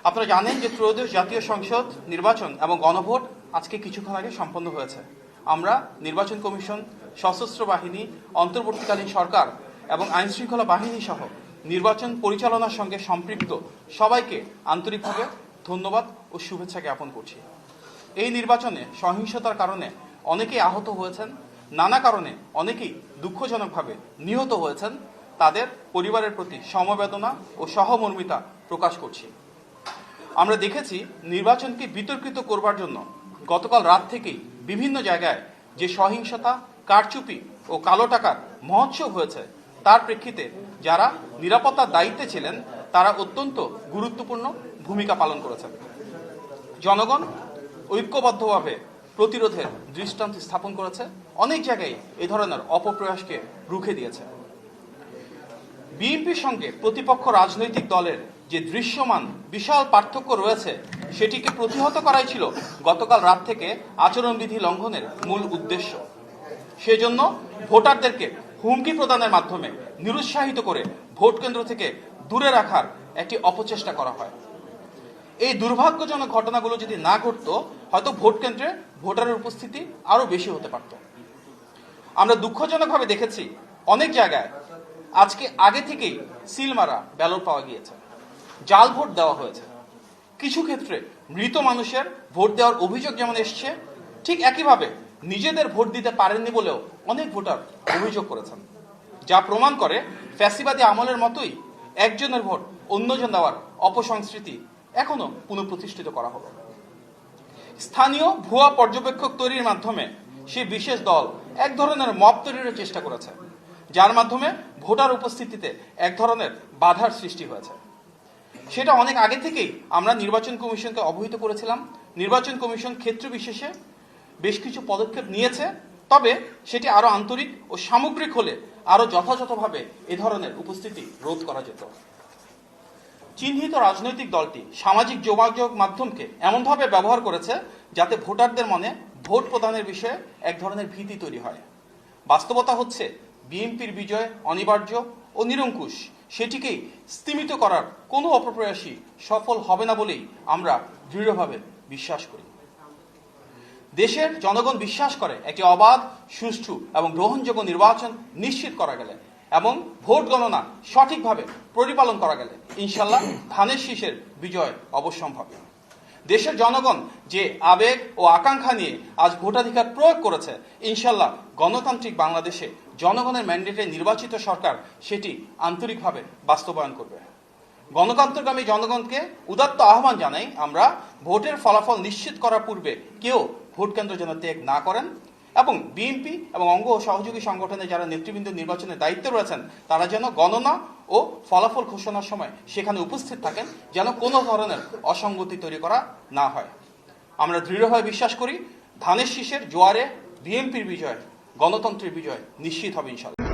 আপনারা জানেন যে ত্রয়োদশ জাতীয় সংসদ নির্বাচন এবং গণভোট আজকে কিছুক্ষণ আগে সম্পন্ন হয়েছে। আমরা নির্বাচন কমিশন, সশস্ত্র বাহিনী, অন্তর্বর্তীকালীন সরকার এবং আইনশৃঙ্খলা বাহিনী সহ নির্বাচন পরিচালনার সঙ্গে সম্পৃক্ত সবাইকে আন্তরিকভাবে ধন্যবাদ ও শুভেচ্ছা জ্ঞাপন করছি। এই নির্বাচনে সহিংসতার কারণে অনেকেই আহত হয়েছেন, নানা কারণে অনেকেই দুঃখজনকভাবে নিহত হয়েছেন। তাদের পরিবারের প্রতি সমবেদনা ও সহমর্মিতা প্রকাশ করছি। আমরা দেখেছি নির্বাচনকে বিতর্কিত করবার জন্য গতকাল রাত থেকেই বিভিন্ন জায়গায় যে সহিংসতা, কারচুপি ও কালো টাকার মহোৎসব হয়েছে, তার প্রেক্ষিতে যারা নিরাপত্তার দায়িত্বে ছিলেন তারা অত্যন্ত গুরুত্বপূর্ণ ভূমিকা পালন করেছেন। জনগণ ঐক্যবদ্ধভাবে প্রতিরোধের দৃষ্টান্ত স্থাপন করেছে, অনেক জায়গায় এই ধরনের অপপ্রয়াসকে রুখে দিয়েছে। বিএনপির সঙ্গে প্রতিপক্ষ রাজনৈতিক দলের যে দৃশ্যমান বিশাল পার্থক্য রয়েছে, সেটিকে প্রতিহত করাই ছিল গতকাল রাত থেকে আচরণবিধি লঙ্ঘনের মূল উদ্দেশ্য। সেজন্য ভোটারদেরকে হুমকি প্রদানের মাধ্যমে নিরুৎসাহিত করে ভোট কেন্দ্র থেকে দূরে রাখার একটি অপচেষ্টা করা হয়। এই দুর্ভাগ্যজনক ঘটনাগুলো যদি না ঘটতো, হয়তো ভোট কেন্দ্রে ভোটারের উপস্থিতি আরো বেশি হতে পারত। আমরা দুঃখজনকভাবে দেখেছি অনেক জায়গায় আজকে আগে থেকেই সিল মারা ব্যালট পাওয়া গিয়েছে, জাল ভোট দেওয়া হয়েছে। কিছু ক্ষেত্রে মৃত মানুষের ভোট দেওয়ার অভিযোগ যেমন এসছে, ঠিক একইভাবে নিজেদের ভোট দিতে পারেননি বলেও অনেক ভোটার অভিযোগ করেছেন, যা প্রমাণ করে ফ্যাসিবাদী আমলের মতোই একজনের ভোট অন্যজন দেওয়ার অপসংস্কৃতি এখনো পুনঃপ্রতিষ্ঠিত করা হলো। স্থানীয় ভুয়া পর্যবেক্ষক তৈরির মাধ্যমে সেই বিশেষ দল এক ধরনের মব তৈরির চেষ্টা করেছে, যার মাধ্যমে ভোটার উপস্থিতিতে এক ধরনের বাধার সৃষ্টি হয়েছে। সেটা অনেক আগে থেকেই আমরা নির্বাচন কমিশনকে অবহিত করেছিলাম। নির্বাচন কমিশন ক্ষেত্র বিশেষে বেশ কিছু পদক্ষেপ নিয়েছে, তবে সেটি আরো আন্তরিক ও সামগ্রিক হলে আরো যথাযথভাবে এ ধরনের উপস্থিতি রোধ করা যেত। চিহ্নিত রাজনৈতিক দলটি সামাজিক যোগাযোগ মাধ্যমকে এমনভাবে ব্যবহার করেছে যাতে ভোটারদের মনে ভোট প্রদানের বিষয়ে এক ধরনের ভীতি তৈরি হয়। বাস্তবতা হচ্ছে বিএনপির বিজয় অনিবার্য ও নিরঙ্কুশ, সেটিকেই স্তিমিত করার কোনো অপপ্রয়াসই সফল হবে না বলেই আমরা দৃঢ়ভাবে বিশ্বাস করি। দেশের জনগণ বিশ্বাস করে একটি অবাধ, সুষ্ঠু এবং গ্রহণযোগ্য নির্বাচন নিশ্চিত করা গেলে এবং ভোট গণনা সঠিকভাবে পরিপালন করা গেলে ইনশাল্লাহ ধানের শীষের বিজয় অবশ্যম্ভাবী। দেশের জনগণ যে আবেগ ও আকাঙ্ক্ষা নিয়ে আজ ভোটাধিকার প্রয়োগ করেছে, ইনশাল্লাহ গণতান্ত্রিক বাংলাদেশে জনগণের ম্যান্ডেটে নির্বাচিত সরকার সেটি আন্তরিকভাবে বাস্তবায়ন করবে। গণতন্ত্রগামী জনগণকে উদাত্ত আহ্বান জানাই আমরা, ভোটের ফলাফল নিশ্চিত করার পূর্বে কেউ ভোট কেন্দ্র যেন ত্যাগ না করেন এবং বিএনপি এবং অঙ্গ ও সহযোগী সংগঠনে যারা নেতৃবৃন্দ নির্বাচনের দায়িত্বে রয়েছেন তারা যেন গণনা ও ফলাফল ঘোষণার সময় সেখানে উপস্থিত থাকেন, যেন কোনো ধরনের অসঙ্গতি তৈরি করা না হয়। আমরা দৃঢ়ভাবে বিশ্বাস করি ধানের শীষের জোয়ারে বিএনপির বিজয়, গণতন্ত্রের বিজয় নিশ্চিত হবে ইনশাআল্লাহ।